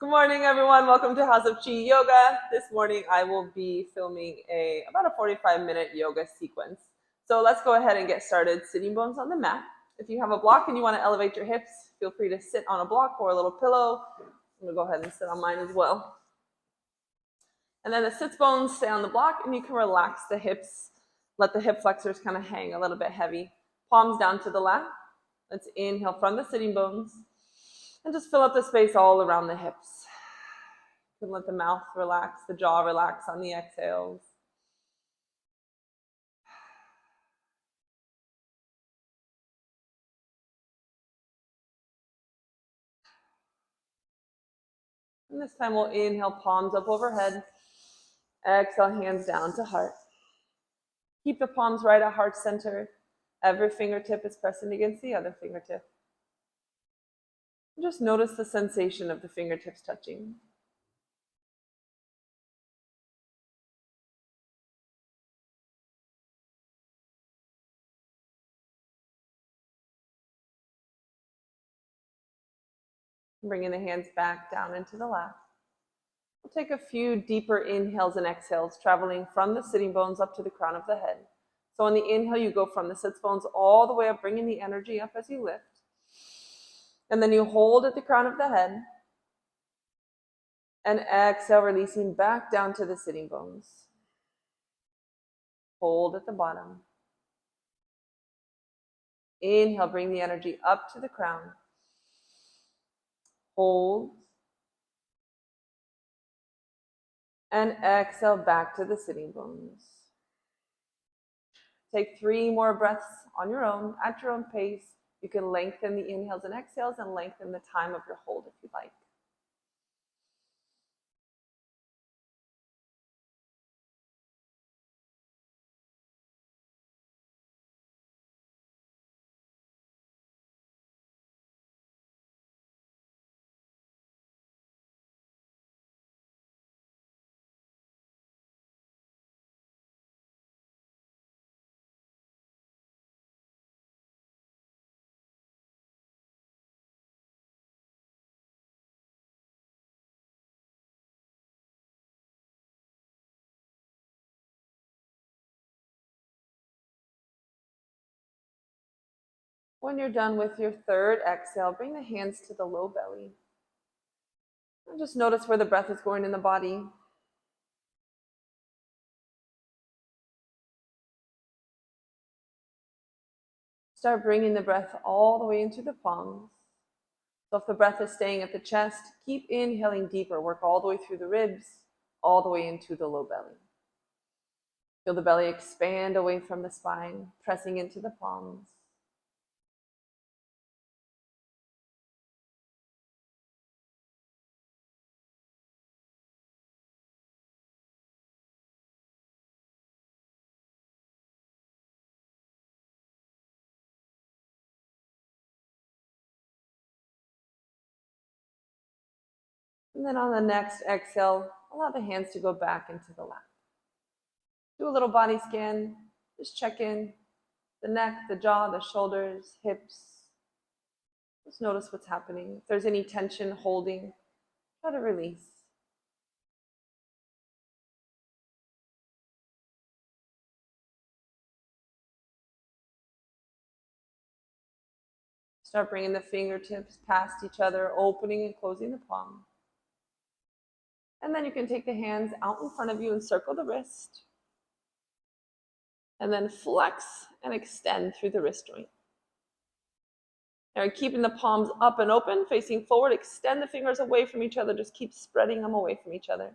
Good morning, everyone. Welcome to House of Chi Yoga. This morning, I will be filming about a 45-minute yoga sequence. So let's go ahead and get started. Sitting bones on the mat. If you have a block and you want to elevate your hips, feel free to sit on a block or a little pillow. I'm going to go ahead and sit on mine as well. And then the sits bones stay on the block, and you can relax the hips. Let the hip flexors kind of hang a little bit heavy. Palms down to the lap. Let's inhale from the sitting bones. And just fill up the space all around the hips. You can let the mouth relax, the jaw relax on the exhales. And this time we'll inhale, palms up overhead. Exhale, hands down to heart. Keep the palms right at heart center. Every fingertip is pressing against the other fingertip. Just notice the sensation of the fingertips touching. Bringing the hands back down into the lap. We'll take a few deeper inhales and exhales, traveling from the sitting bones up to the crown of the head. So on the inhale, you go from the sits bones all the way up, bringing the energy up as you lift. And then you hold at the crown of the head. And exhale, releasing back down to the sitting bones. Hold at the bottom. Inhale, bring the energy up to the crown. Hold. And exhale back to the sitting bones. Take 3 more breaths on your own, at your own pace. You can lengthen the inhales and exhales and lengthen the time of your hold if you'd like. When you're done with your third exhale, bring the hands to the low belly. And just notice where the breath is going in the body. Start bringing the breath all the way into the palms. So if the breath is staying at the chest, keep inhaling deeper. Work all the way through the ribs, all the way into the low belly. Feel the belly expand away from the spine, pressing into the palms. And then on the next exhale, allow the hands to go back into the lap. Do a little body scan. Just check in. The neck, the jaw, the shoulders, hips. Just notice what's happening. If there's any tension holding, try to release. Start bringing the fingertips past each other, opening and closing the palm. And then you can take the hands out in front of you and circle the wrist. And then flex and extend through the wrist joint. And keeping the palms up and open, facing forward, extend the fingers away from each other. Just keep spreading them away from each other.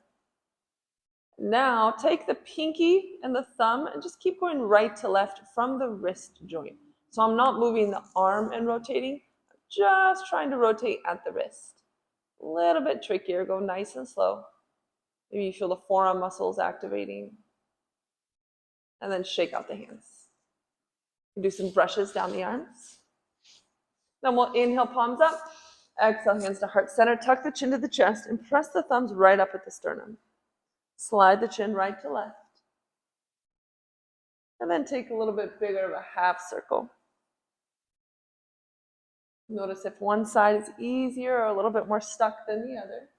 Now take the pinky and the thumb and just keep going right to left from the wrist joint. So I'm not moving the arm and rotating, I'm just trying to rotate at the wrist. A little bit trickier, go nice and slow. Maybe you feel the forearm muscles activating. And then shake out the hands. Do some brushes down the arms. Then we'll inhale, palms up. Exhale, hands to heart center. Tuck the chin to the chest and press the thumbs right up at the sternum. Slide the chin right to left. And then take a little bit bigger of a half circle. Notice if one side is easier or a little bit more stuck than the other.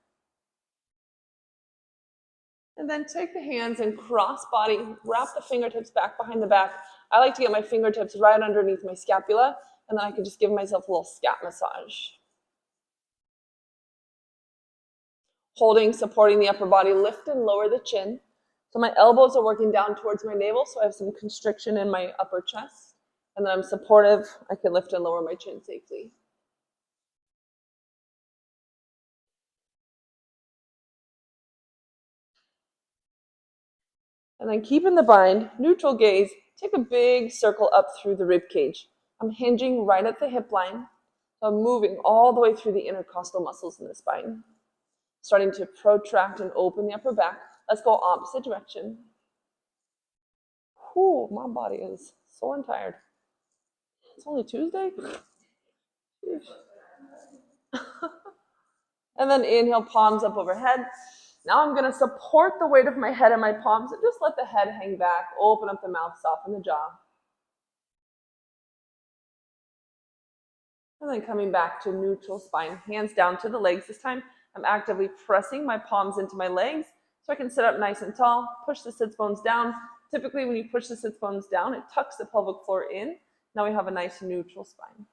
And then take the hands and cross body, wrap the fingertips back behind the back. I like to get my fingertips right underneath my scapula, and then I can just give myself a little scap massage. Holding, supporting the upper body, lift and lower the chin. So my elbows are working down towards my navel, so I have some constriction in my upper chest. And then I'm supportive, I can lift and lower my chin safely. And then keep in the bind, neutral gaze, take a big circle up through the rib cage. I'm hinging right at the hip line. So I'm moving all the way through the intercostal muscles in the spine. Starting to protract and open the upper back. Let's go opposite direction. Whew, my body is sore and tired. It's only Tuesday? And then inhale, palms up overhead. Now I'm going to support the weight of my head in my palms and just let the head hang back, open up the mouth, soften the jaw. And then coming back to neutral spine, hands down to the legs. This time I'm actively pressing my palms into my legs so I can sit up nice and tall, push the sits bones down. Typically when you push the sits bones down, it tucks the pelvic floor in. Now we have a nice neutral spine.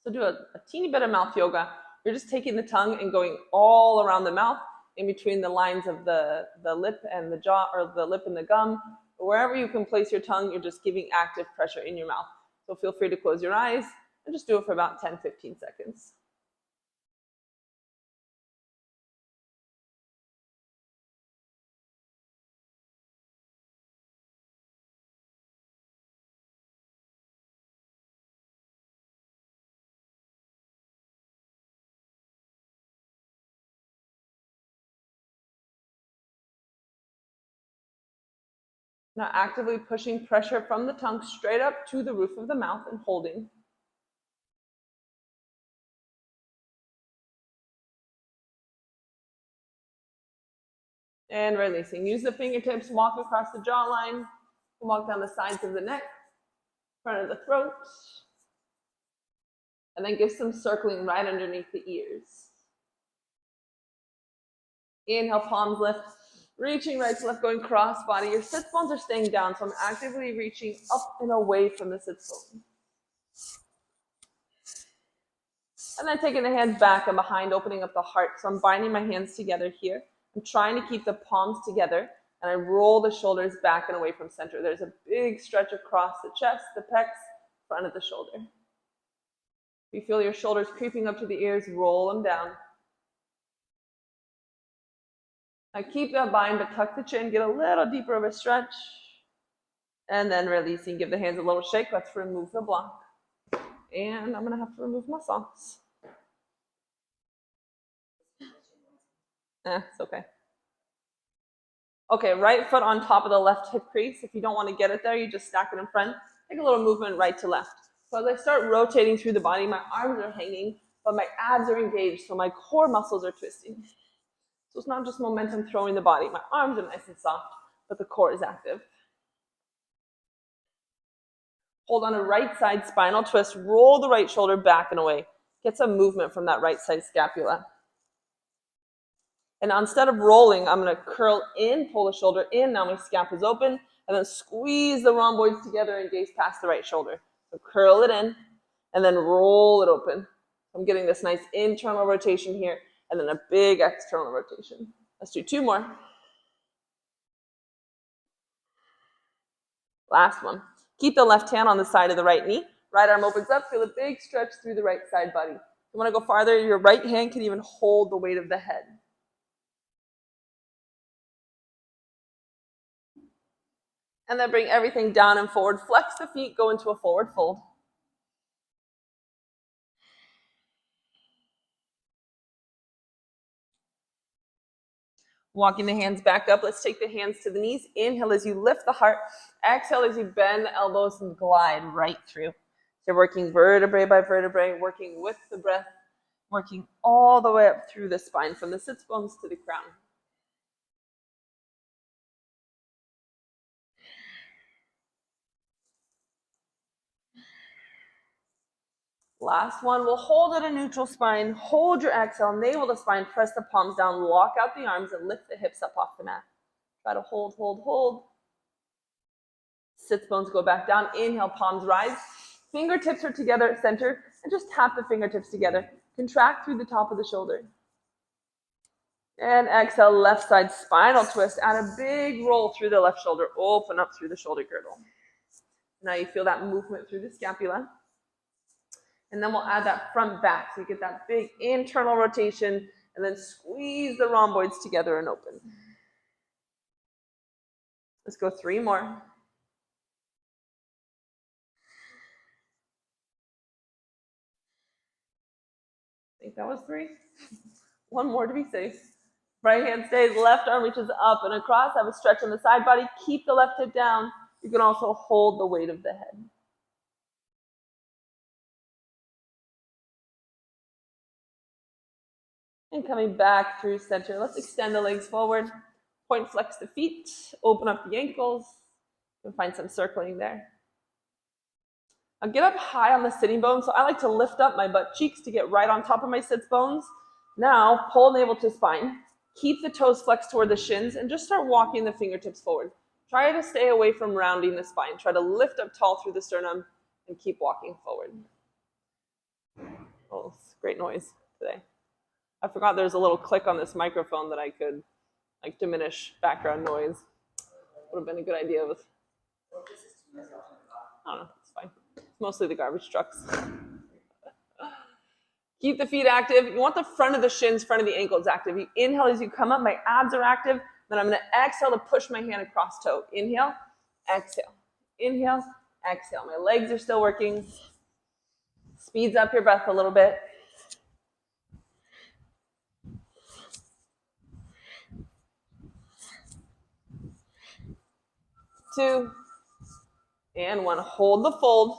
So do a teeny bit of mouth yoga. You're just taking the tongue and going all around the mouth, in between the lines of the lip and the jaw, or the lip and the gum. Wherever you can place your tongue, you're just giving active pressure in your mouth. So feel free to close your eyes and just do it for about 10-15 seconds. Now actively pushing pressure from the tongue straight up to the roof of the mouth and holding. And releasing. Use the fingertips, walk across the jawline, walk down the sides of the neck, front of the throat, and then give some circling right underneath the ears. Inhale, palms lift. Reaching right to left, going cross body. Your sits bones are staying down, so I'm actively reaching up and away from the sits bone. And then taking the hands back and behind, opening up the heart. So I'm binding my hands together here. I'm trying to keep the palms together, and I roll the shoulders back and away from center. There's a big stretch across the chest, the pecs, front of the shoulder. If you feel your shoulders creeping up to the ears, roll them down. Now keep that bind, but tuck the chin, get a little deeper of a stretch. And then releasing, give the hands a little shake. Let's remove the block. And I'm gonna have to remove my socks. It's okay. Okay, right foot on top of the left hip crease. If you don't want to get it there, you just stack it in front. Take a little movement right to left. So as I start rotating through the body, my arms are hanging, but my abs are engaged, so my core muscles are twisting. So it's not just momentum throwing the body. My arms are nice and soft, but the core is active. Hold on a right side spinal twist. Roll the right shoulder back and away. Get some movement from that right side scapula. And now instead of rolling, I'm going to curl in, pull the shoulder in. Now my scap is open. And then squeeze the rhomboids together and gaze past the right shoulder. So curl it in and then roll it open. I'm getting this nice internal rotation here and then a big external rotation. Let's do two more. Last one. Keep the left hand on the side of the right knee. Right arm opens up. Feel a big stretch through the right side body. If you want to go farther, your right hand can even hold the weight of the head. And then bring everything down and forward. Flex the feet, go into a forward fold. Walking the hands back up. Let's take the hands to the knees. Inhale as you lift the heart. Exhale as you bend the elbows and glide right through. So you're working vertebrae by vertebrae, working with the breath, working all the way up through the spine, from the sits bones to the crown. Last one, we'll hold at a neutral spine. Hold your exhale, navel to spine, press the palms down, lock out the arms, and lift the hips up off the mat. Try to hold, hold, hold. Sits bones go back down. Inhale, palms rise. Fingertips are together at center, and just tap the fingertips together. Contract through the top of the shoulder. And exhale, left side spinal twist. Add a big roll through the left shoulder. Open up through the shoulder girdle. Now you feel that movement through the scapula. And then we'll add that front back. So you get that big internal rotation, and then squeeze the rhomboids together and open. Let's go 3 more. I think that was 3. 1 more to be safe. Right hand stays, left arm reaches up and across. Have a stretch on the side body. Keep the left hip down. You can also hold the weight of the head. And coming back through center. Let's extend the legs forward. Point flex the feet. Open up the ankles. You can find some circling there. I'll get up high on the sitting bones. So I like to lift up my butt cheeks to get right on top of my sits bones. Now, pull navel to spine. Keep the toes flexed toward the shins and just start walking the fingertips forward. Try to stay away from rounding the spine. Try to lift up tall through the sternum and keep walking forward. Oh, it's great noise today. I forgot there's a little click on this microphone that I could diminish background noise. Would have been a good idea with, I don't know, it's fine. It's mostly the garbage trucks. Keep the feet active. You want the front of the shins, front of the ankles active. You inhale as you come up. My abs are active. Then I'm going to exhale to push my hand across toe. Inhale, exhale. Inhale, exhale. My legs are still working. Speeds up your breath a little bit. 2, and 1. Hold the fold.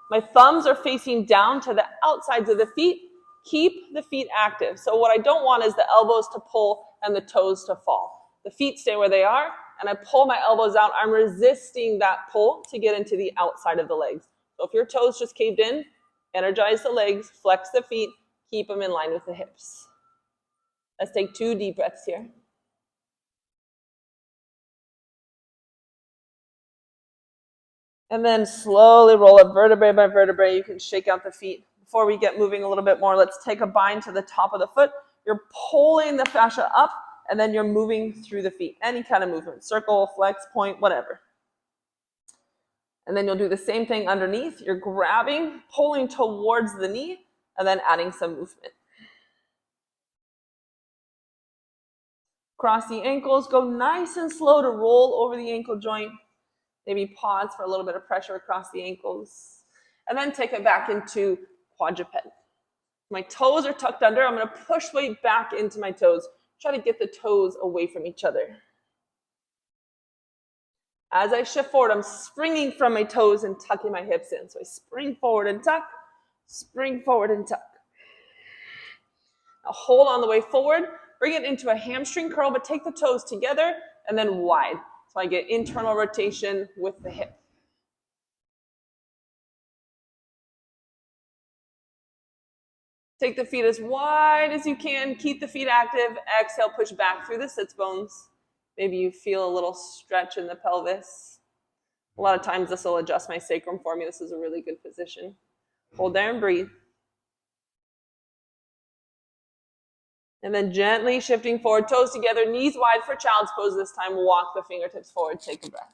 My thumbs are facing down to the outsides of the feet. Keep the feet active. So what I don't want is the elbows to pull and the toes to fall. The feet stay where they are, and I pull my elbows out. I'm resisting that pull to get into the outside of the legs. So if your toes just caved in, energize the legs, flex the feet, keep them in line with the hips. Let's take 2 deep breaths here. And then slowly roll up vertebrae by vertebrae. You can shake out the feet. Before we get moving a little bit more, let's take a bind to the top of the foot. You're pulling the fascia up, and then you're moving through the feet. Any kind of movement, circle, flex, point, whatever. And then you'll do the same thing underneath. You're grabbing, pulling towards the knee, and then adding some movement. Cross the ankles. Go nice and slow to roll over the ankle joint. Maybe pause for a little bit of pressure across the ankles. And then take it back into quadruped. My toes are tucked under. I'm going to push weight back into my toes. Try to get the toes away from each other. As I shift forward, I'm springing from my toes and tucking my hips in. So I spring forward and tuck, spring forward and tuck. Now hold on the way forward. Bring it into a hamstring curl, but take the toes together and then wide. So I get internal rotation with the hip. Take the feet as wide as you can. Keep the feet active. Exhale, push back through the sits bones. Maybe you feel a little stretch in the pelvis. A lot of times this will adjust my sacrum for me. This is a really good position. Hold there and breathe. And then gently shifting forward, toes together, knees wide for child's pose this time. Walk the fingertips forward. Take a breath.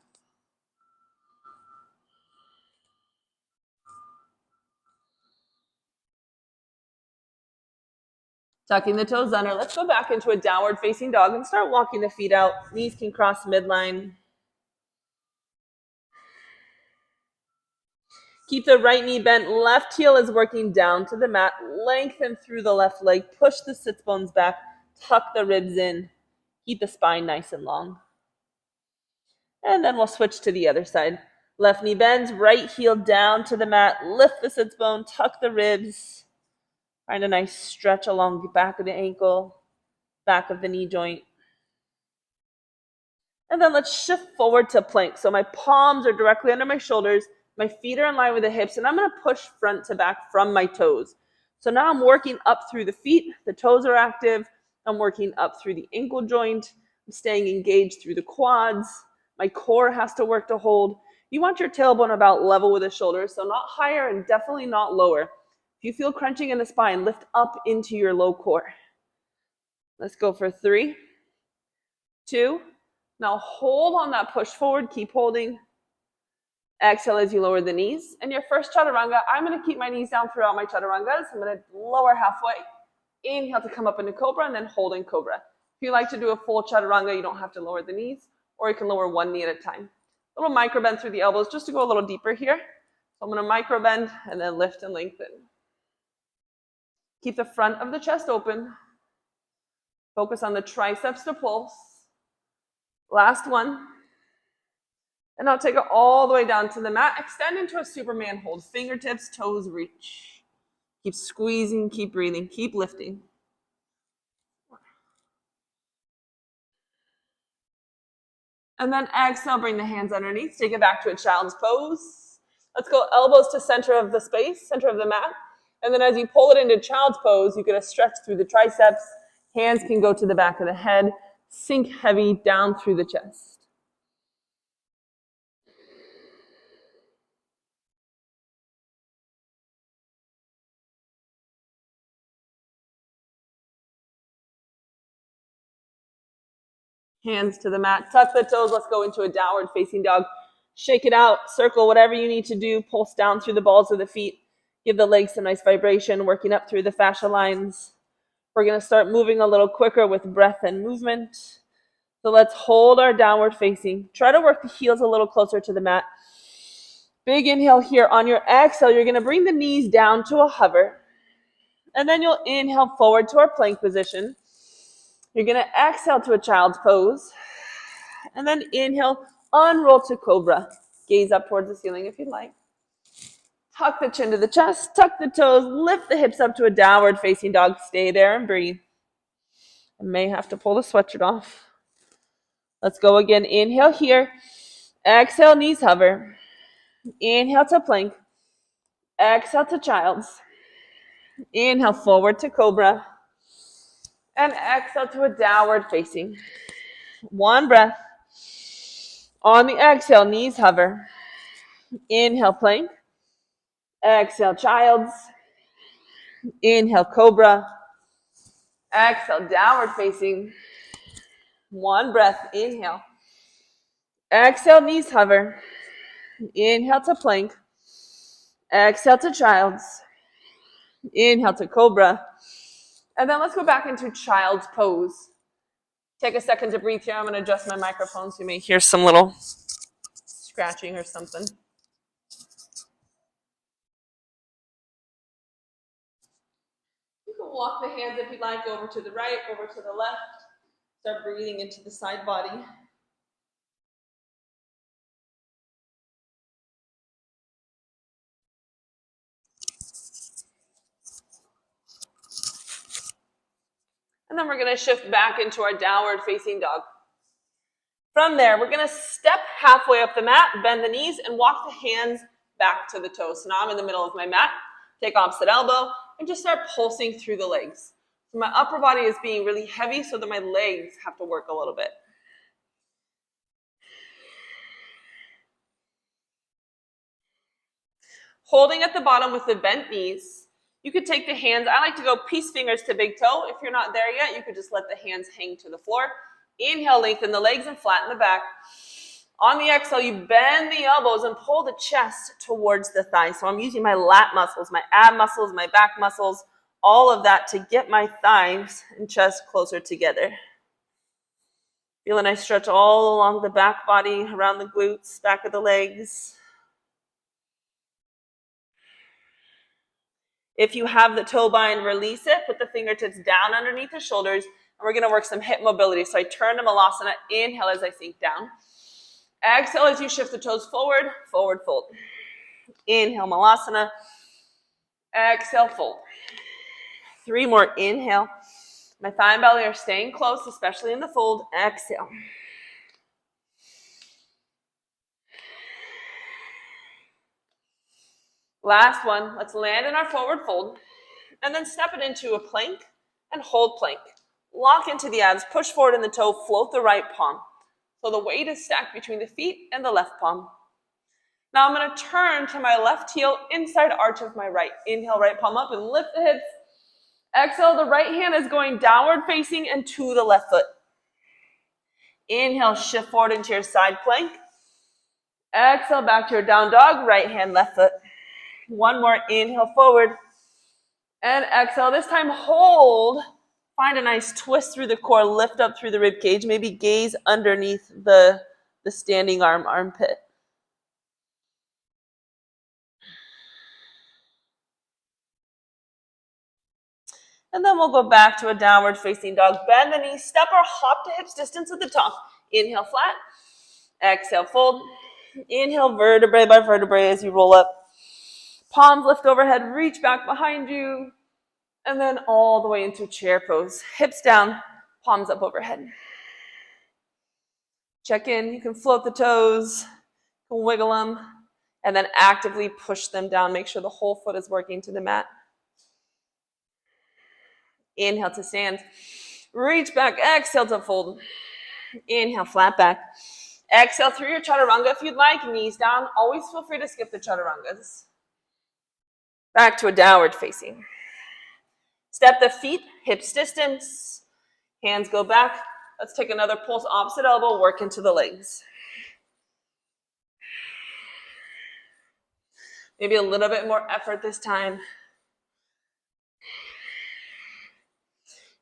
Tucking the toes under. Let's go back into a downward facing dog and start walking the feet out. Knees can cross midline. Keep the right knee bent. Left heel is working down to the mat. Lengthen through the left leg. Push the sits bones back. Tuck the ribs in. Keep the spine nice and long. And then we'll switch to the other side. Left knee bends. Right heel down to the mat. Lift the sits bone. Tuck the ribs. Find a nice stretch along the back of the ankle, back of the knee joint. And then let's shift forward to plank. So my palms are directly under my shoulders. My feet are in line with the hips, and I'm going to push front to back from my toes. So now I'm working up through the feet. The toes are active. I'm working up through the ankle joint. I'm staying engaged through the quads. My core has to work to hold. You want your tailbone about level with the shoulders, so not higher and definitely not lower. If you feel crunching in the spine, lift up into your low core. Let's go for 3, 2. Now hold on that push forward. Keep holding. Exhale as you lower the knees. And your first chaturanga, I'm going to keep my knees down throughout my chaturangas. I'm going to lower halfway. Inhale to come up into cobra and then hold in cobra. If you like to do a full chaturanga, you don't have to lower the knees, or you can lower one knee at a time. A little micro bend through the elbows just to go a little deeper here. So I'm going to micro bend and then lift and lengthen. Keep the front of the chest open. Focus on the triceps to pulse. Last one. And now take it all the way down to the mat. Extend into a Superman hold. Fingertips, toes reach. Keep squeezing, keep breathing, keep lifting. And then exhale, bring the hands underneath. Take it back to a child's pose. Let's go elbows to center of the space, center of the mat. And then as you pull it into child's pose, you get a stretch through the triceps. Hands can go to the back of the head. Sink heavy down through the chest. Hands to the mat. Tuck the toes. Let's go into a downward facing dog. Shake it out. Circle, whatever you need to do. Pulse down through the balls of the feet. Give the legs some nice vibration, working up through the fascia lines. We're going to start moving a little quicker with breath and movement. So let's hold our downward facing. Try to work the heels a little closer to the mat. Big inhale here. On your exhale, you're going to bring the knees down to a hover. And then you'll inhale forward to our plank position. You're going to exhale to a child's pose. And then inhale, unroll to cobra. Gaze up towards the ceiling if you'd like. Tuck the chin to the chest, tuck the toes, lift the hips up to a downward facing dog. Stay there and breathe. I may have to pull the sweatshirt off. Let's go again. Inhale here. Exhale, knees hover. Inhale to plank. Exhale to child's. Inhale forward to cobra. And exhale to a downward facing. One breath. On the exhale, knees hover. Inhale, plank. Exhale, child's. Inhale, cobra. Exhale, downward facing. One breath. Inhale. Exhale, knees hover. Inhale to plank. Exhale to child's. Inhale to cobra. And then let's go back into child's pose. Take a second to breathe here. I'm going to adjust my microphone so you may hear some little scratching or something. You can walk the hands if you like over to the right, over to the left. Start breathing into the side body. And then we're going to shift back into our downward facing dog. From there, we're going to step halfway up the mat, bend the knees, and walk the hands back to the toes. So now I'm in the middle of my mat. Take opposite elbow and just start pulsing through the legs. So my upper body is being really heavy so that my legs have to work a little bit. Holding at the bottom with the bent knees. You could take the hands. I like to go peace fingers to big toe. If you're not there yet, you could just let the hands hang to the floor. Inhale, lengthen the legs and flatten the back. On the exhale, you bend the elbows and pull the chest towards the thighs. So I'm using my lat muscles, my ab muscles, my back muscles, all of that to get my thighs and chest closer together. Feel a nice stretch all along the back body, around the glutes, back of the legs. If you have the toe bind, release it. Put the fingertips down underneath the shoulders. And we're going to work some hip mobility. So I turn to Malasana. Inhale as I sink down. Exhale as you shift the toes forward. Forward fold. Inhale, Malasana. Exhale, fold. 3 more. Inhale. My thigh and belly are staying close, especially in the fold. Exhale. Last one. Let's land in our forward fold. And then step it into a plank and hold plank. Lock into the abs, push forward in the toe, float the right palm. So the weight is stacked between the feet and the left palm. Now I'm going to turn to my left heel, inside arch of my right. Inhale, right palm up and lift the hips. Exhale, the right hand is going downward facing and to the left foot. Inhale, shift forward into your side plank. Exhale, back to your down dog, right hand, left foot. One more, inhale forward. And exhale, this time hold. Find a nice twist through the core, lift up through the rib cage, maybe gaze underneath the standing armpit. And then we'll go back to a downward facing dog. Bend the knees, step or hop to hips distance at the top. Inhale flat, exhale fold. Inhale vertebrae by vertebrae as you roll up. Palms lift overhead, reach back behind you. And then all the way into chair pose. Hips down, palms up overhead. Check in, you can float the toes, you can wiggle them, and then actively push them down. Make sure the whole foot is working to the mat. Inhale to stand. Reach back, exhale to fold. Inhale, flat back. Exhale through your chaturanga if you'd like, knees down. Always feel free to skip the chaturangas. Back to a downward facing. Step the feet, hips distance. Hands go back. Let's take another pulse, opposite elbow, work into the legs. Maybe a little bit more effort this time.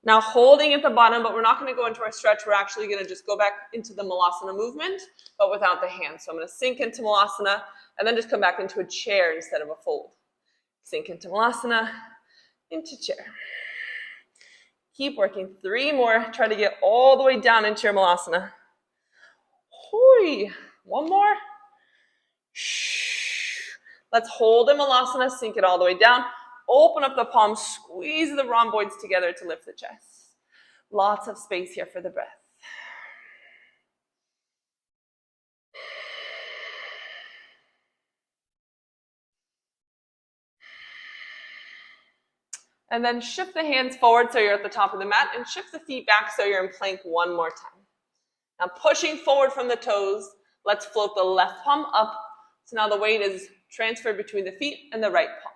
Now holding at the bottom, but we're not going to go into our stretch. We're actually going to just go back into the malasana movement, but without the hands. So I'm going to sink into malasana and then just come back into a chair instead of a fold. Sink into malasana, into chair. Keep working. 3 more. Try to get all the way down into your malasana. One more. Let's hold in malasana, sink it all the way down. Open up the palms, squeeze the rhomboids together to lift the chest. Lots of space here for the breath. And then shift the hands forward so you're at the top of the mat and shift the feet back so you're in plank one more time. Now pushing forward from the toes, let's float the left palm up. So now the weight is transferred between the feet and the right palm.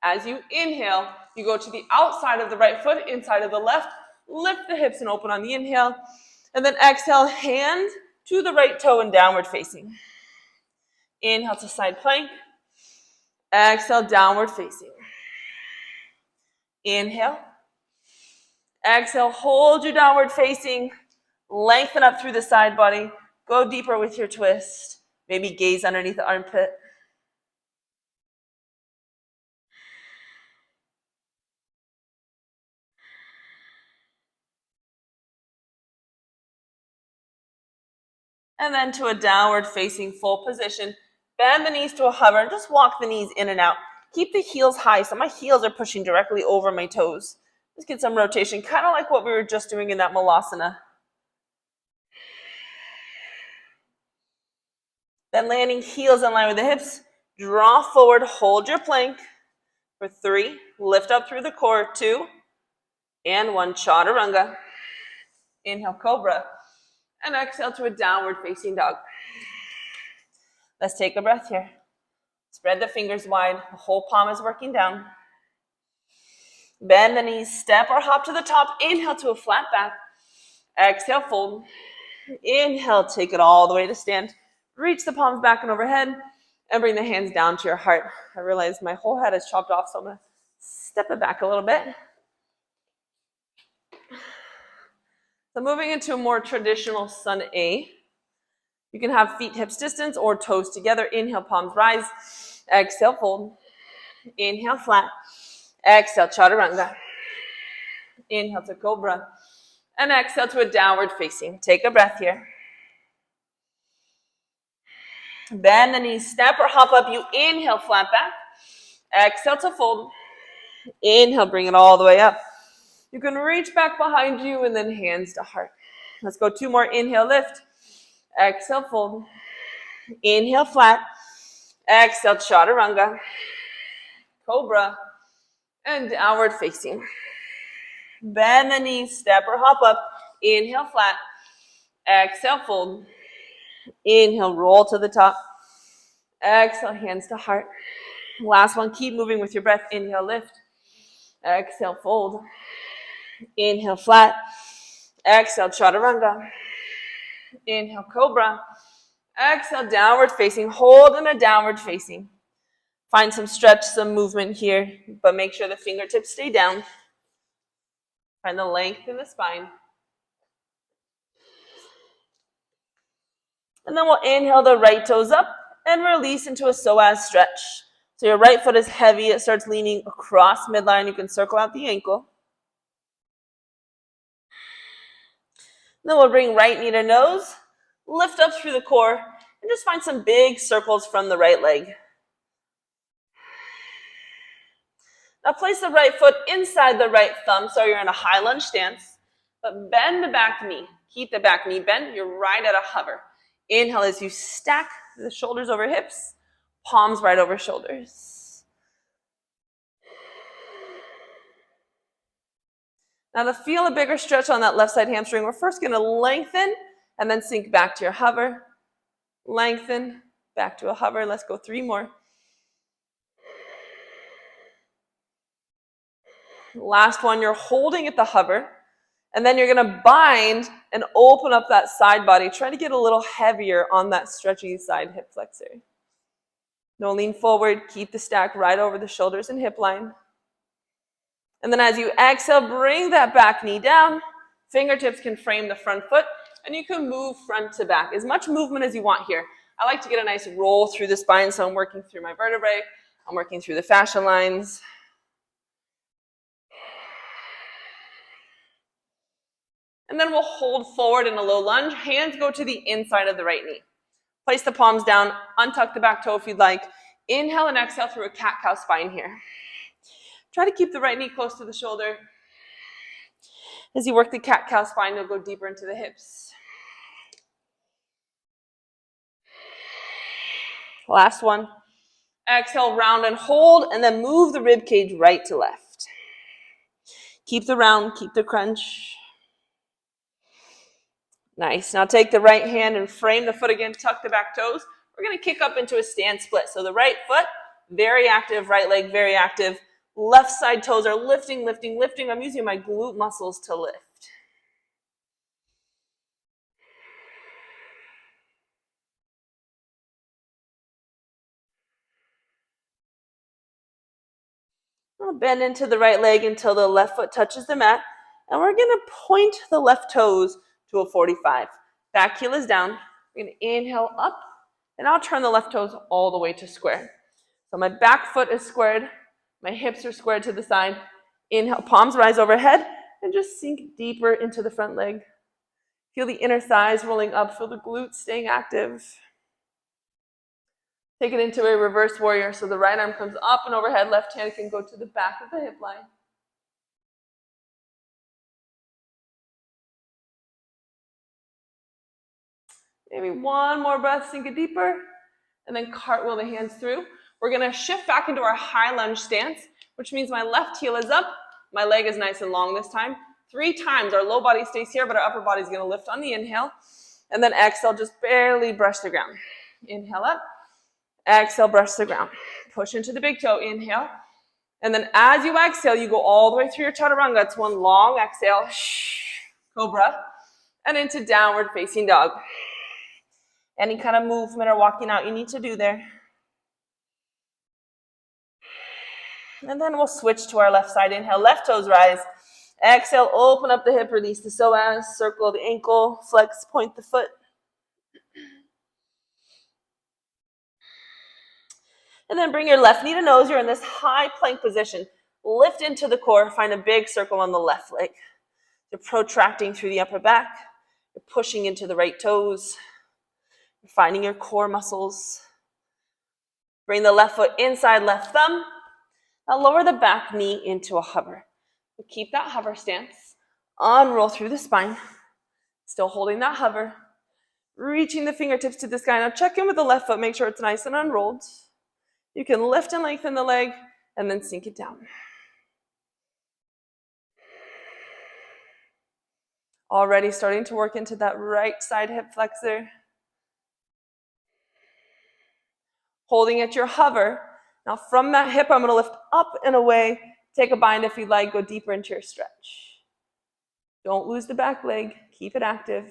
As you inhale, you go to the outside of the right foot, inside of the left, lift the hips and open on the inhale, and then exhale, hand to the right toe and downward facing. Inhale to side plank, exhale, downward facing. Inhale, exhale, hold your downward facing, lengthen up through the side body, go deeper with your twist, maybe gaze underneath the armpit. And then to a downward facing full position. Bend the knees to a hover. Just walk the knees in and out. Keep the heels high. So my heels are pushing directly over my toes. Just get some rotation, kind of like what we were just doing in that malasana. Then landing heels in line with the hips. Draw forward, hold your plank for 3. Lift up through the core, 2. And 1, chaturanga. Inhale, cobra. And exhale to a downward facing dog. Let's take a breath here. Spread the fingers wide. The whole palm is working down. Bend the knees, step or hop to the top. Inhale to a flat back. Exhale, fold. Inhale, take it all the way to stand. Reach the palms back and overhead and bring the hands down to your heart. I realize my whole head is chopped off, so I'm going to step it back a little bit. So moving into a more traditional sun A. You can have feet hips distance or toes together. Inhale, palms rise. Exhale, fold. Inhale, flat. Exhale, chaturanga. Inhale to cobra. And exhale to a downward facing. Take a breath here. Bend the knees, step or hop up. You inhale, flat back. Exhale to fold. Inhale, bring it all the way up. You can reach back behind you and then hands to heart. Let's go 2 more. Inhale, lift. Exhale, fold. Inhale, flat. Exhale, chaturanga. Cobra. And downward facing. Bend the knees, step or hop up. Inhale, flat. Exhale, fold. Inhale, roll to the top. Exhale, hands to heart. Last one, keep moving with your breath. Inhale, lift. Exhale, fold. Inhale, flat. Exhale, chaturanga. Inhale, cobra. Exhale, downward facing. Hold in a downward facing. Find some stretch, some movement here, but make sure the fingertips stay down. Find the length in the spine. And then we'll inhale the right toes up and release into a psoas stretch. So your right foot is heavy. It starts leaning across midline. You can circle out the ankle. Then we'll bring right knee to nose, lift up through the core, and just find some big circles from the right leg. Now place the right foot inside the right thumb so you're in a high lunge stance, but bend the back knee. Keep the back knee bent. You're right at a hover. Inhale as you stack the shoulders over hips, palms right over shoulders. Now to feel a bigger stretch on that left side hamstring, we're first going to lengthen and then sink back to your hover. Lengthen, back to a hover. Let's go 3 more. Last one, you're holding at the hover, and then you're going to bind and open up that side body. Try to get a little heavier on that stretchy side hip flexor. No, lean forward, keep the stack right over the shoulders and hip line. And then as you exhale, bring that back knee down. Fingertips can frame the front foot, and you can move front to back. As much movement as you want here. I like to get a nice roll through the spine, so I'm working through my vertebrae. I'm working through the fascia lines. And then we'll hold forward in a low lunge. Hands go to the inside of the right knee. Place the palms down, untuck the back toe if you'd like. Inhale and exhale through a cat-cow spine here. Try to keep the right knee close to the shoulder. As you work the cat-cow spine, you'll go deeper into the hips. Last one. Exhale, round and hold, and then move the rib cage right to left. Keep the round, keep the crunch. Nice. Now take the right hand and frame the foot again, tuck the back toes. We're going to kick up into a stance split. So the right foot, very active, right leg, very active. Left side toes are lifting, lifting, lifting. I'm using my glute muscles to lift. I'll bend into the right leg until the left foot touches the mat. And we're going to point the left toes to a 45. Back heel is down. We're going to inhale up, and I'll turn the left toes all the way to square. So my back foot is squared. My hips are squared to the side. Inhale, palms rise overhead, and just sink deeper into the front leg. Feel the inner thighs rolling up. Feel the glutes staying active. Take it into a reverse warrior. So the right arm comes up and overhead. Left hand can go to the back of the hip line. Maybe one more breath, sink it deeper, and then cartwheel the hands through. We're going to shift back into our high lunge stance, which means my left heel is up, my leg is nice and long this time. 3 times, our low body stays here, but our upper body is going to lift on the inhale. And then exhale, just barely brush the ground. Inhale up, exhale, brush the ground. Push into the big toe, inhale. And then as you exhale, you go all the way through your chaturanga. It's one long exhale, cobra, and into downward facing dog. Any kind of movement or walking out you need to do there. And then we'll switch to our left side. Inhale, left toes rise. Exhale, open up the hip, release the psoas, circle the ankle, flex, point the foot. And then bring your left knee to nose. You're in this high plank position. Lift into the core, find a big circle on the left leg. You're protracting through the upper back. You're pushing into the right toes. Finding your core muscles. Bring the left foot inside left thumb. Now lower the back knee into a hover. Keep that hover stance. Unroll through the spine. Still holding that hover. Reaching the fingertips to the sky. Now check in with the left foot. Make sure it's nice and unrolled. You can lift and lengthen the leg and then sink it down. Already starting to work into that right side hip flexor. Holding at your hover. Now from that hip, I'm going to lift up and away. Take a bind if you'd like. Go deeper into your stretch. Don't lose the back leg. Keep it active.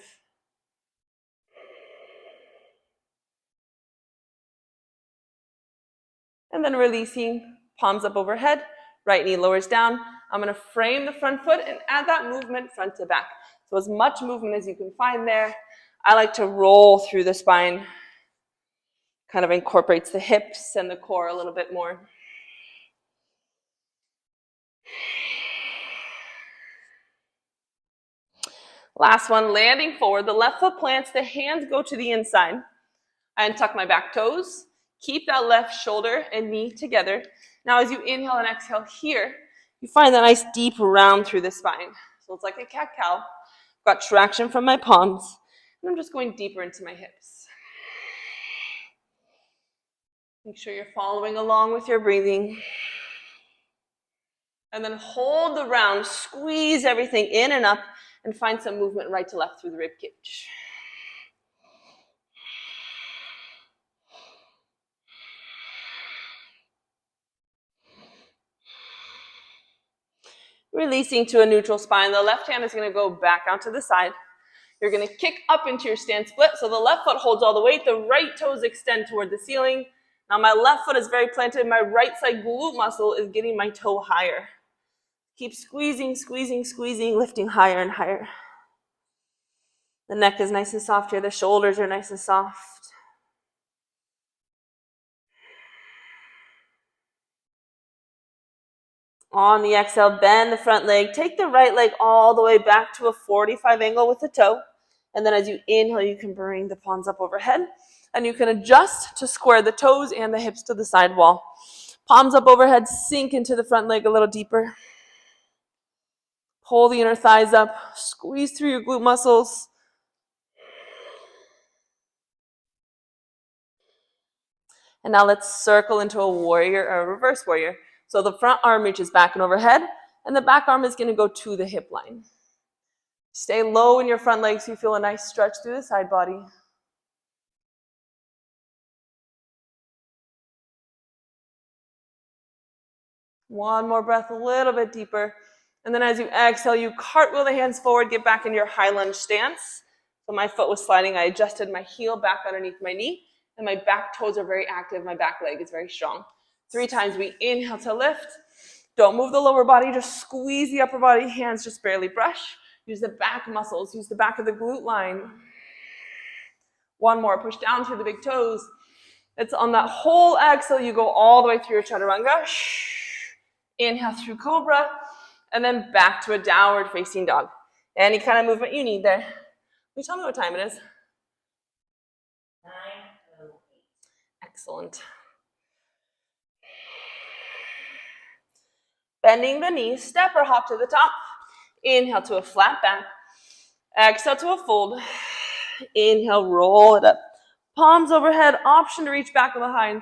And then releasing, palms up overhead. Right knee lowers down. I'm going to frame the front foot and add that movement front to back. So as much movement as you can find there. I like to roll through the spine. Kind of incorporates the hips and the core a little bit more. Last one, landing forward. The left foot plants, the hands go to the inside. I untuck my back toes. Keep that left shoulder and knee together. Now as you inhale and exhale here, you find that nice deep round through the spine. So it's like a cat-cow. Got traction from my palms. And I'm just going deeper into my hips. Make sure you're following along with your breathing. And then hold the round, squeeze everything in and up, and find some movement right to left through the rib cage. Releasing to a neutral spine. The left hand is going to go back out to the side. You're going to kick up into your stance split. So the left foot holds all the weight. The right toes extend toward the ceiling. Now my left foot is very planted. My right side glute muscle is getting my toe higher. Keep squeezing, squeezing, squeezing, lifting higher and higher. The neck is nice and soft here. The shoulders are nice and soft. On the exhale, bend the front leg. Take the right leg all the way back to a 45 angle with the toe. And then as you inhale, you can bring the palms up overhead. And you can adjust to square the toes and the hips to the side wall. Palms up overhead, sink into the front leg a little deeper. Pull the inner thighs up. Squeeze through your glute muscles. And now let's circle into a warrior or a reverse warrior. So the front arm reaches back and overhead, and the back arm is going to go to the hip line. Stay low in your front leg so you feel a nice stretch through the side body. One more breath, a little bit deeper. And then as you exhale, you cartwheel the hands forward, get back into your high lunge stance. So my foot was sliding. I adjusted my heel back underneath my knee, and my back toes are very active. My back leg is very strong. 3 times we inhale to lift. Don't move the lower body, just squeeze the upper body. Hands just barely brush. Use the back muscles, use the back of the glute line. One more, push down through the big toes. It's on that whole exhale, you go all the way through your chaturanga. Inhale through cobra, and then back to a downward facing dog. Any kind of movement you need there. Can you tell me what time it is? 9:08. Excellent. Bending the knees, step or hop to the top. Inhale to a flat back. Exhale to a fold. Inhale, roll it up. Palms overhead, option to reach back and behind.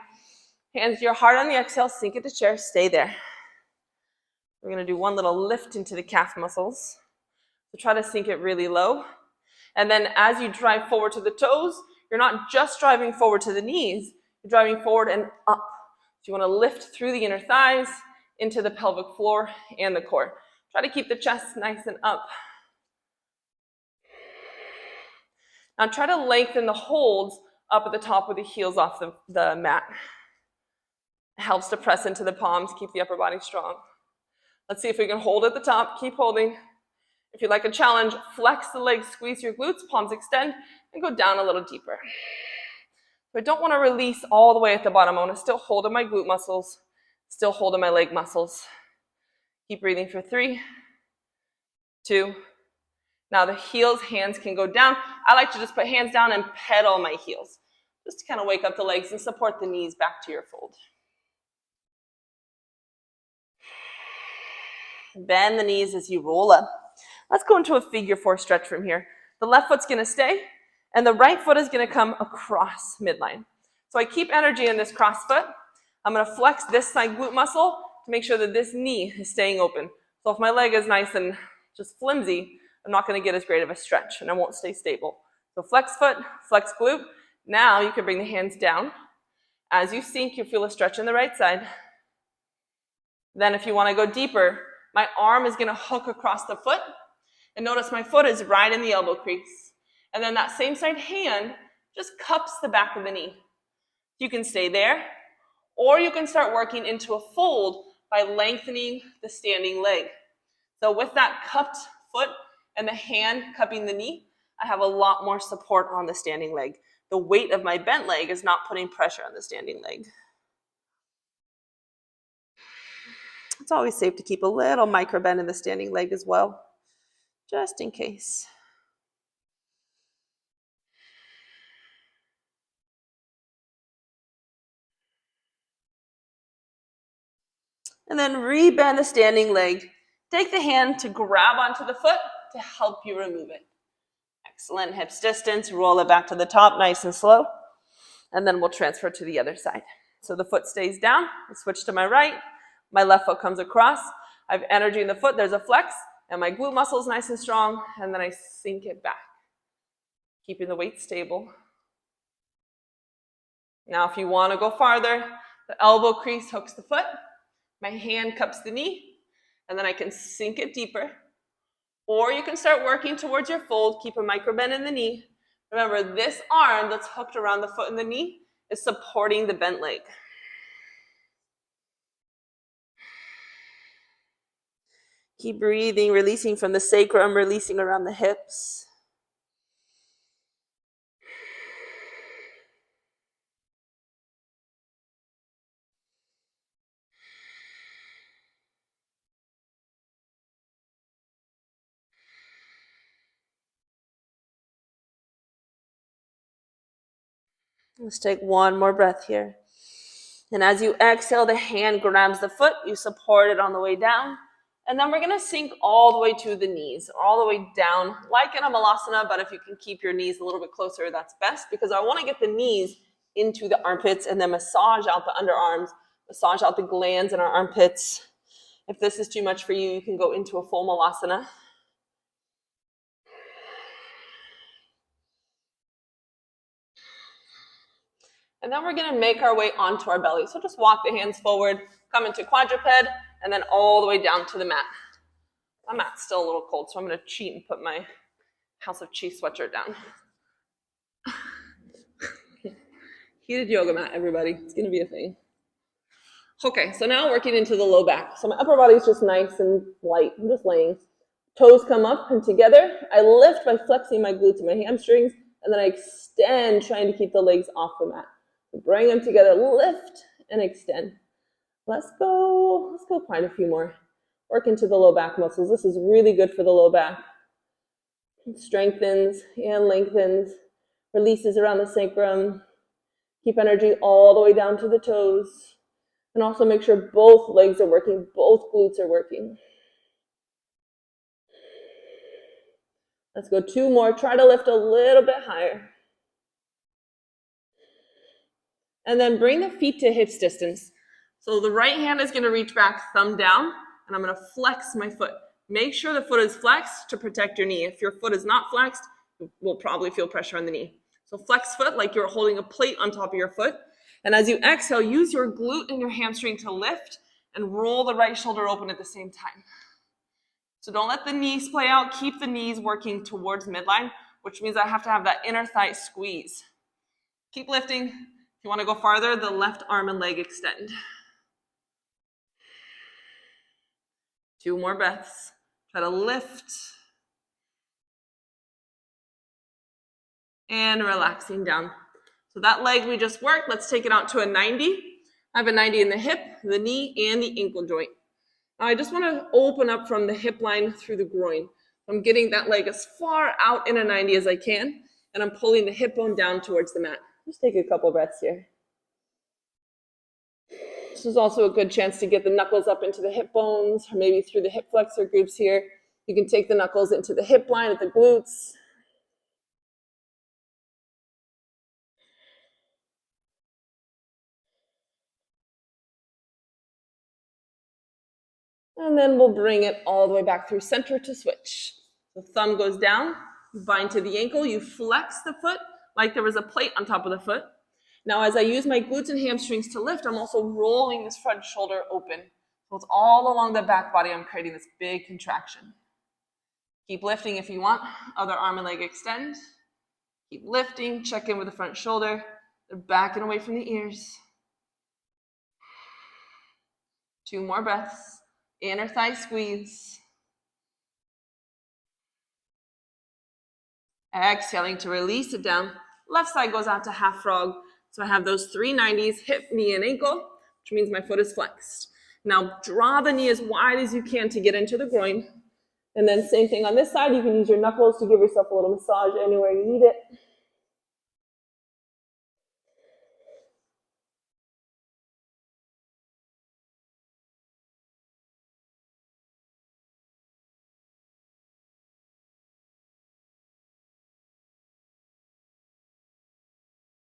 Hands to your heart on the exhale, sink into chair, stay there. We're going to do one little lift into the calf muscles. So try to sink it really low. And then as you drive forward to the toes, you're not just driving forward to the knees, you're driving forward and up. So you want to lift through the inner thighs, into the pelvic floor and the core. Try to keep the chest nice and up. Now try to lengthen the holds up at the top with the heels off the mat. It helps to press into the palms, keep the upper body strong. Let's see if we can hold at the top, keep holding. If you'd like a challenge, flex the legs, squeeze your glutes, palms extend, and go down a little deeper. But I don't want to release all the way at the bottom. I want to still hold in my glute muscles. Still holding my leg muscles. Keep breathing for 3, 2. Now the heels, hands can go down. I like to just put hands down and pedal my heels. Just to kind of wake up the legs and support the knees back to your fold. Bend the knees as you roll up. Let's go into a figure 4 stretch from here. The left foot's going to stay, and the right foot is going to come across midline. So I keep energy in this cross foot. I'm going to flex this side glute muscle to make sure that this knee is staying open. So if my leg is nice and just flimsy, I'm not going to get as great of a stretch, and I won't stay stable. So flex foot, flex glute. Now you can bring the hands down. As you sink, you'll feel a stretch on the right side. Then if you want to go deeper, my arm is going to hook across the foot. And notice my foot is right in the elbow crease. And then that same side hand just cups the back of the knee. You can stay there, or you can start working into a fold by lengthening the standing leg. So with that cupped foot and the hand cupping the knee, I have a lot more support on the standing leg. The weight of my bent leg is not putting pressure on the standing leg. It's always safe to keep a little micro bend in the standing leg as well, just in case. And then rebend the standing leg. Take the hand to grab onto the foot to help you remove it. Excellent. Hips distance. Roll it back to the top, nice and slow. And then we'll transfer to the other side. So the foot stays down. I switch to my right. My left foot comes across. I have energy in the foot. There's a flex. And my glute muscle is nice and strong. And then I sink it back, keeping the weight stable. Now if you want to go farther, the elbow crease hooks the foot. My hand cups the knee, and then I can sink it deeper. Or you can start working towards your fold, keep a micro bend in the knee. Remember, this arm that's hooked around the foot and the knee is supporting the bent leg. Keep breathing, releasing from the sacrum, releasing around the hips. Let's take one more breath here. And as you exhale, the hand grabs the foot. You support it on the way down. And then we're going to sink all the way to the knees, all the way down, like in a malasana, but if you can keep your knees a little bit closer, that's best, because I want to get the knees into the armpits and then massage out the underarms, massage out the glands in our armpits. If this is too much for you, you can go into a full malasana. And then we're going to make our way onto our belly. So just walk the hands forward, come into quadruped, and then all the way down to the mat. My mat's still a little cold, so I'm going to cheat and put my House of Chi sweatshirt down. Heated yoga mat, everybody. It's going to be a thing. Okay, so now working into the low back. So my upper body is just nice and light. I'm just laying. Toes come up and together. I lift by flexing my glutes and my hamstrings, and then I extend, trying to keep the legs off the mat. Bring them together, lift and extend. Let's go quite a few more. Work into the low back muscles. This is really good for the low back. It strengthens and lengthens, releases around the sacrum. Keep energy all the way down to the toes. And also make sure both legs are working, both glutes are working. Let's go two more. Try to lift a little bit higher. And then bring the feet to hips distance. So the right hand is going to reach back, thumb down, and I'm going to flex my foot. Make sure the foot is flexed to protect your knee. If your foot is not flexed, you will probably feel pressure on the knee. So flex foot like you're holding a plate on top of your foot. And as you exhale, use your glute and your hamstring to lift and roll the right shoulder open at the same time. So don't let the knees play out. Keep the knees working towards midline, which means I have to have that inner thigh squeeze. Keep lifting. If you want to go farther, the left arm and leg extend. Two more breaths. Try to lift. And relaxing down. So that leg we just worked, let's take it out to a 90. I have a 90 in the hip, the knee, and the ankle joint. Now I just want to open up from the hip line through the groin. I'm getting that leg as far out in a 90 as I can, and I'm pulling the hip bone down towards the mat. Just take a couple breaths here. This is also a good chance to get the knuckles up into the hip bones, or maybe through the hip flexor groups here. You can take the knuckles into the hip line at the glutes. And then we'll bring it all the way back through center to switch. So thumb goes down, you bind to the ankle, you flex the foot like there was a plate on top of the foot. Now, as I use my glutes and hamstrings to lift, I'm also rolling this front shoulder open. So it's all along the back body. I'm creating this big contraction. Keep lifting if you want. Other arm and leg extend. Keep lifting. Check in with the front shoulder. They're backing away from the ears. 2 more breaths. Inner thigh squeeze. Exhaling to release it down. Left side goes out to half frog. So I have those 390s, hip, knee, and ankle, which means my foot is flexed. Now draw the knee as wide as you can to get into the groin. And then same thing on this side. You can use your knuckles to give yourself a little massage anywhere you need it.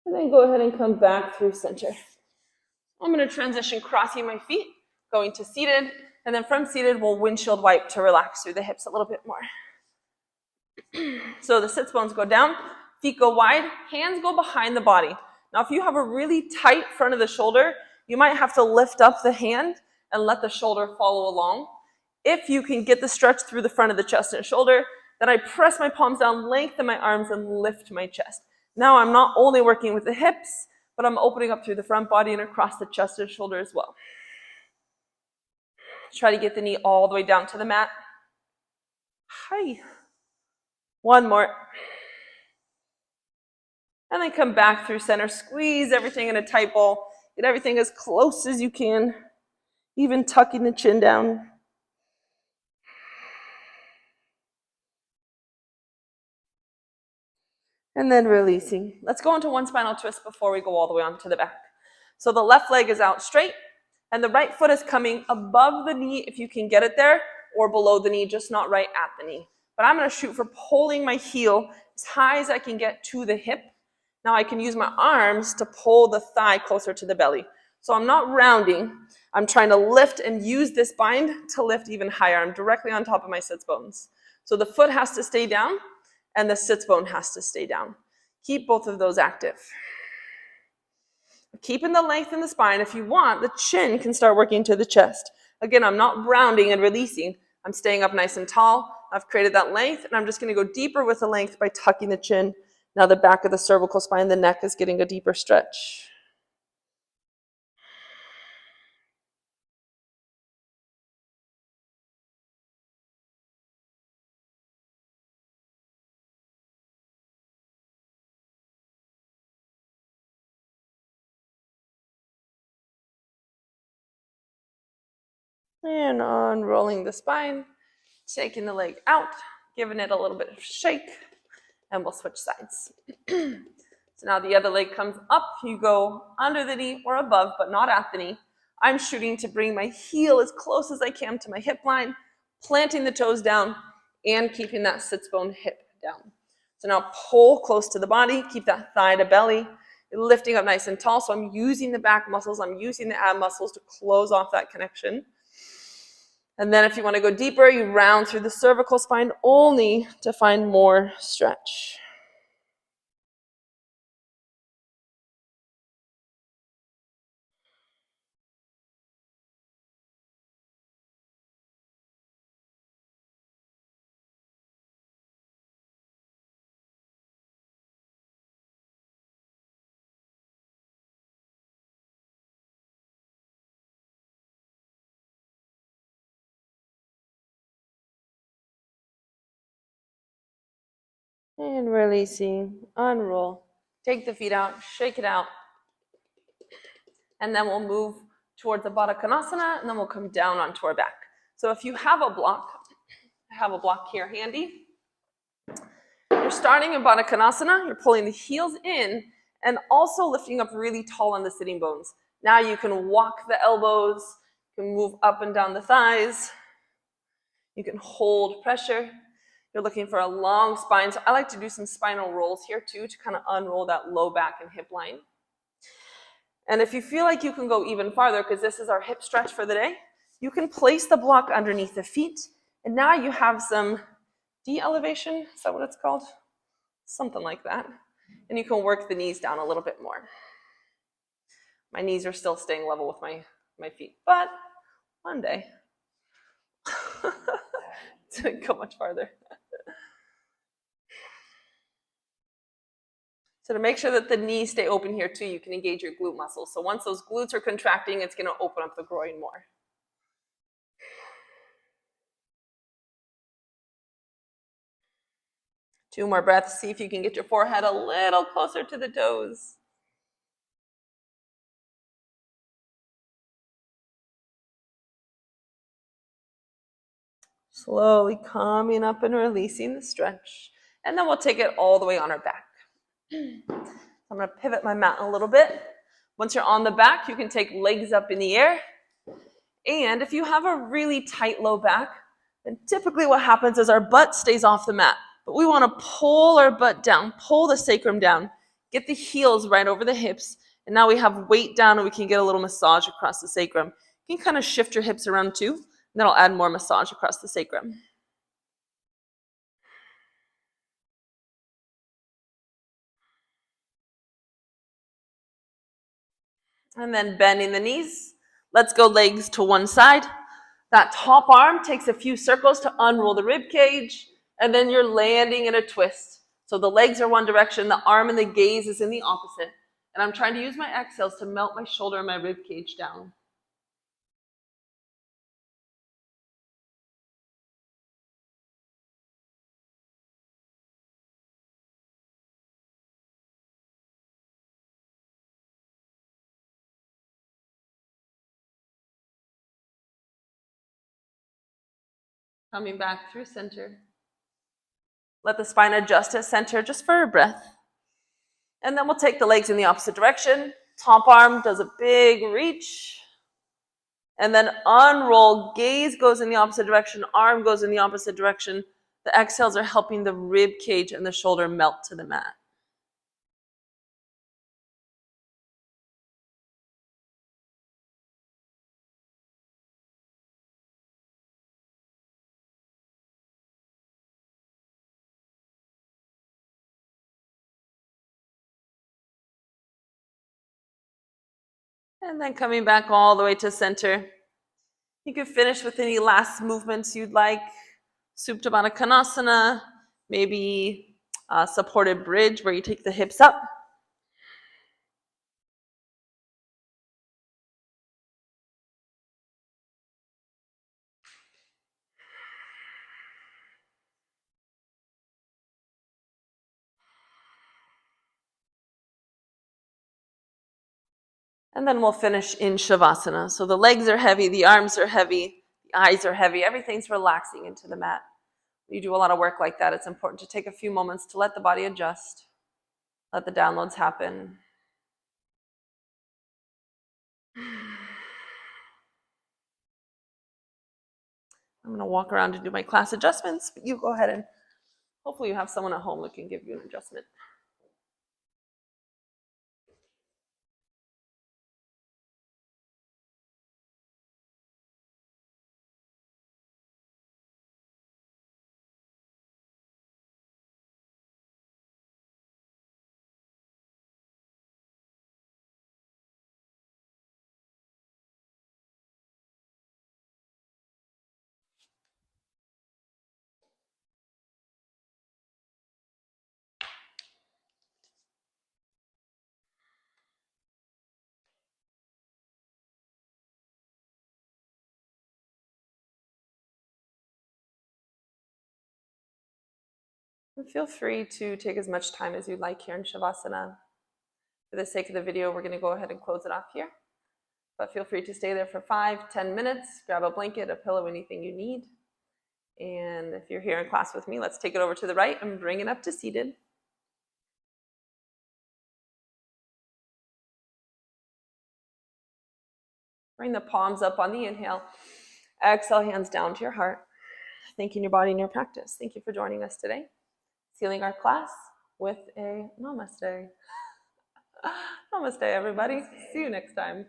And then go ahead and come back through center. I'm going to transition crossing my feet, going to seated, and then from seated, we'll windshield wipe to relax through the hips a little bit more. So the sits bones go down, feet go wide, hands go behind the body. Now, if you have a really tight front of the shoulder, you might have to lift up the hand and let the shoulder follow along. If you can get the stretch through the front of the chest and shoulder, then I press my palms down, lengthen my arms, and lift my chest. Now I'm not only working with the hips, but I'm opening up through the front body and across the chest and shoulder as well. Try to get the knee all the way down to the mat. Hi. 1 more. And then come back through center. Squeeze everything in a tight ball. Get everything as close as you can, even tucking the chin down. And then releasing. Let's go into 1 spinal twist before we go all the way onto the back. So the left leg is out straight, and the right foot is coming above the knee if you can get it there, or below the knee, just not right at the knee. But I'm going to shoot for pulling my heel as high as I can get to the hip. Now I can use my arms to pull the thigh closer to the belly. So I'm not rounding. I'm trying to lift and use this bind to lift even higher. I'm directly on top of my sits bones. So the foot has to stay down, and the sits bone has to stay down. Keep both of those active. Keeping the length in the spine. If you want, the chin can start working to the chest. Again, I'm not rounding and releasing. I'm staying up nice and tall. I've created that length, and I'm just going to go deeper with the length by tucking the chin. Now the back of the cervical spine, the neck is getting a deeper stretch. And unrolling the spine, taking the leg out, giving it a little bit of a shake, and we'll switch sides. So now the other leg comes up. You go under the knee or above, but not at the knee. I'm shooting to bring my heel as close as I can to my hip line, planting the toes down, and keeping that sits bone hip down. So now pull close to the body, keep that thigh to belly, lifting up nice and tall. So I'm using the back muscles, I'm using the ab muscles to close off that connection. And then if you want to go deeper, you round through the cervical spine only to find more stretch. And releasing, unroll. Take the feet out, shake it out. And then we'll move towards the Baddha Konasana, and then we'll come down onto our back. So if you have a block, I have a block here handy. You're starting in Baddha Konasana, you're pulling the heels in, and also lifting up really tall on the sitting bones. Now you can walk the elbows, you can move up and down the thighs, you can hold pressure. You're looking for a long spine. So I like to do some spinal rolls here too to kind of unroll that low back and hip line. And if you feel like you can go even farther, because this is our hip stretch for the day, you can place the block underneath the feet. And now you have some de-elevation. Is that what it's called? Something like that. And you can work the knees down a little bit more. My knees are still staying level with my feet, but one day it's going to go much farther. So to make sure that the knees stay open here too, you can engage your glute muscles. So once those glutes are contracting, it's going to open up the groin more. Two more breaths. See if you can get your forehead a little closer to the toes. Slowly coming up and releasing the stretch. And then we'll take it all the way on our back. I'm going to pivot my mat a little bit. Once you're on the back, you can take legs up in the air. And if you have a really tight low back, then typically what happens is our butt stays off the mat. But we want to pull our butt down, pull the sacrum down, get the heels right over the hips. And now we have weight down and we can get a little massage across the sacrum. You can kind of shift your hips around too. And then I'll add more massage across the sacrum. And then bending the knees. Let's go legs to one side. That top arm takes a few circles to unroll the rib cage, and then you're landing in a twist. So the legs are one direction, the arm and the gaze is in the opposite. And I'm trying to use my exhales to melt my shoulder and my rib cage down. Coming back through center. Let the spine adjust at center just for a breath. And then we'll take the legs in the opposite direction. Top arm does a big reach. And then unroll, gaze goes in the opposite direction, arm goes in the opposite direction. The exhales are helping the rib cage and the shoulder melt to the mat. And then coming back all the way to center. You can finish with any last movements you'd like. Supta Baddha Konasana, maybe a supported bridge where you take the hips up. And then we'll finish in Shavasana. So the legs are heavy, the arms are heavy, the eyes are heavy, everything's relaxing into the mat. You do a lot of work like that, it's important to take a few moments to let the body adjust, let the downloads happen. I'm going to walk around and do my class adjustments, but you go ahead and hopefully you have someone at home that can give you an adjustment. And feel free to take as much time as you'd like here in Shavasana. For the sake of the video, we're going to go ahead and close it off here. But feel free to stay there for 5-10 minutes. Grab a blanket, a pillow, anything you need. And if you're here in class with me, let's take it over to the right and bring it up to seated. Bring the palms up on the inhale. Exhale, hands down to your heart. Thanking your body and your practice. Thank you for joining us today. Sealing our class with a namaste. Namaste, everybody. See you next time.